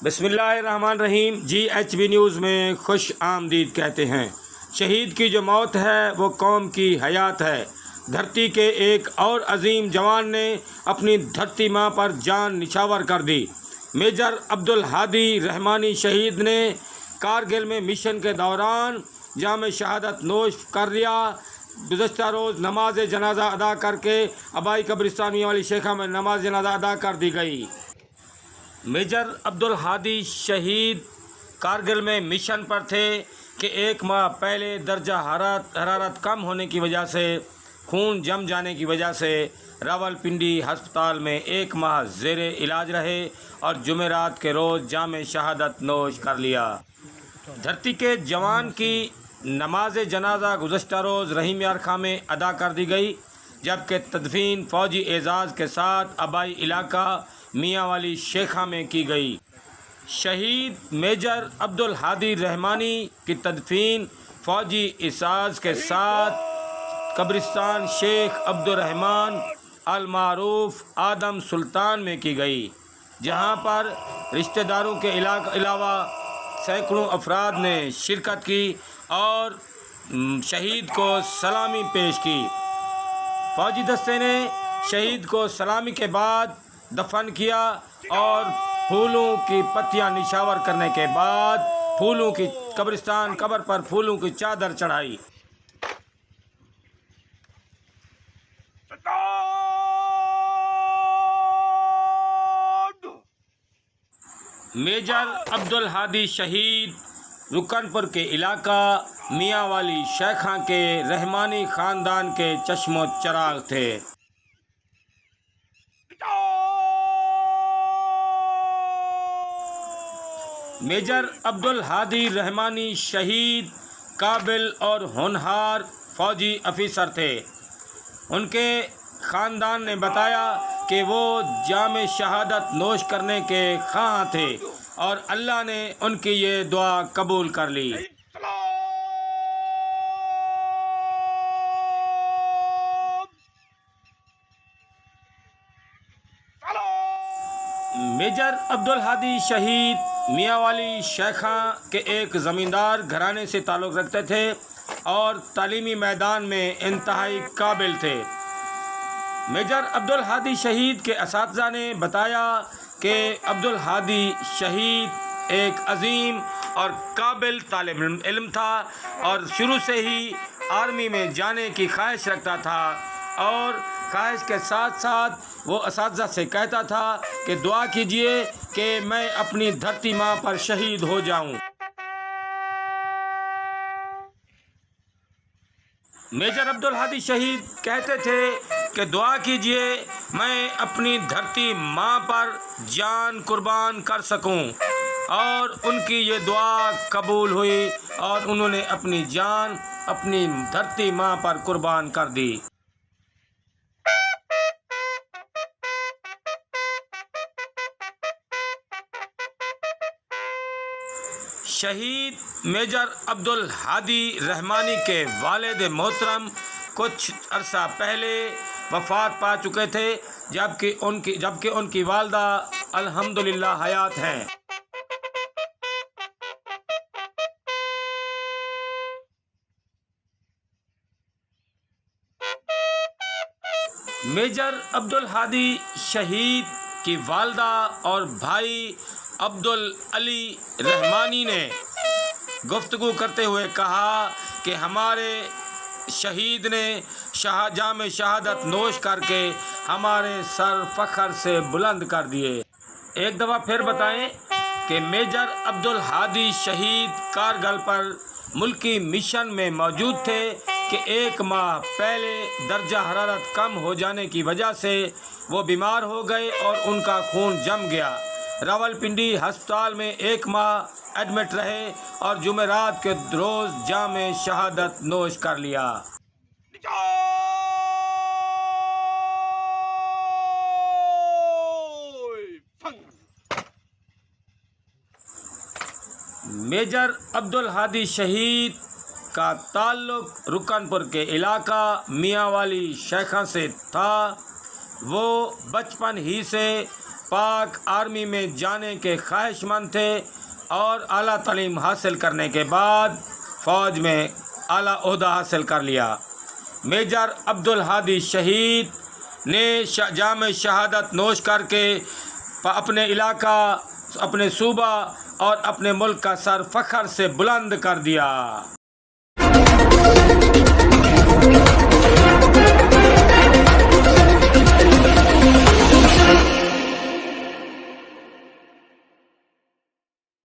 بسم اللہ الرحمن الرحیم۔ GHB نیوز میں خوش آمدید کہتے ہیں۔ شہید کی جو موت ہے وہ قوم کی حیات ہے۔ دھرتی کے ایک اور عظیم جوان نے اپنی دھرتی ماں پر جان نچھاور کر دی۔ میجر عبدالہادی رحمانی شہید نے کارگل میں مشن کے دوران جام شہادت نوش کر لیا۔ گزشتہ روز نماز جنازہ ادا کر کے آبائی قبرستان میاں والی شیخہ میں نماز جنازہ ادا کر دی گئی۔ میجر عبدالہادی شہید کارگل میں مشن پر تھے کہ ایک ماہ پہلے درجہ حرارت کم ہونے کی وجہ سے خون جم جانے کی وجہ سے راولپنڈی ہسپتال میں ایک ماہ زیر علاج رہے اور جمعرات کے روز جام شہادت نوش کر لیا۔ دھرتی کے جوان کی نماز جنازہ گزشتہ روز رحیم یار خاں میں ادا کر دی گئی، جبکہ تدفین فوجی اعزاز کے ساتھ آبائی علاقہ میاں والی شیخہ میں کی گئی۔ شہید میجر عبدالہادی رحمانی کی تدفین فوجی اعزاز کے ساتھ قبرستان شیخ عبدالرحمن المعروف آدم سلطان میں کی گئی، جہاں پر رشتہ داروں کے علاوہ سینکڑوں افراد نے شرکت کی اور شہید کو سلامی پیش کی۔ فوجی دستے نے شہید کو سلامی کے بعد دفن کیا اور پھولوں کی پتیاں نچھاور کرنے کے بعد پھولوں کی قبر پر پھولوں کی چادر چڑھائی۔ میجر عبدالہادی شہید رکن پور کے علاقہ میاں والی شیخہ کے رحمانی خاندان کے چشم و چراغ تھے۔ میجر عبدالہادی رحمانی شہید قابل اور ہونہار فوجی افیسر تھے۔ ان کے خاندان نے بتایا کہ وہ جام شہادت نوش کرنے کے خواہاں تھے اور اللہ نے ان کی یہ دعا قبول کر لی۔ میجر عبدالہادی شہید میاں والی شیخہ کے ایک زمیندار گھرانے سے تعلق رکھتے تھے اور تعلیمی میدان میں انتہائی قابل تھے۔ میجر عبدالہادی شہید کے اساتذہ نے بتایا کہ عبدالہادی شہید ایک عظیم اور قابل طالب علم تھا اور شروع سے ہی آرمی میں جانے کی خواہش رکھتا تھا، اور خواہش کے ساتھ ساتھ وہ اساتذہ سے کہتا تھا کہ دعا کیجئے کہ میں اپنی دھرتی ماں پر شہید ہو جاؤں۔ میجر عبدالہادی شہید کہتے تھے کہ دعا کیجئے میں اپنی دھرتی ماں پر جان قربان کر سکوں، اور ان کی یہ دعا قبول ہوئی اور انہوں نے اپنی جان اپنی دھرتی ماں پر قربان کر دی۔ شہید میجر عبدالہادی رحمانی کے والد محترم کچھ عرصہ پہلے وفات پا چکے تھے، جبکہ ان کی والدہ الحمدللہ حیات ہیں۔ میجر عبدالہادی شہید کی والدہ اور بھائی عبدالعلی رحمانی نے گفتگو کرتے ہوئے کہا کہ ہمارے شہید نے جام شہادت نوش کر کے ہمارے سر فخر سے بلند کر دیے۔ ایک دفعہ پھر بتائیں کہ میجر عبدالہادی شہید کارگل پر ملکی مشن میں موجود تھے کہ ایک ماہ پہلے درجہ حرارت کم ہو جانے کی وجہ سے وہ بیمار ہو گئے اور ان کا خون جم گیا۔ راولپنڈی ہسپتال میں ایک ماہ ایڈمٹ رہے اور جمعرات کے روز جام شہادت نوش کر لیا۔ میجر عبدالہادی شہید کا تعلق رکن پور کے علاقہ میاں والی شیخہ سے تھا۔ وہ بچپن ہی سے پاک آرمی میں جانے کے خواہش مند تھے اور اعلیٰ تعلیم حاصل کرنے کے بعد فوج میں اعلیٰ عہدہ حاصل کر لیا۔ میجر عبدالہادی شہید نے جام شہادت نوش کر کے اپنے علاقہ، اپنے صوبہ اور اپنے ملک کا سر فخر سے بلند کر دیا۔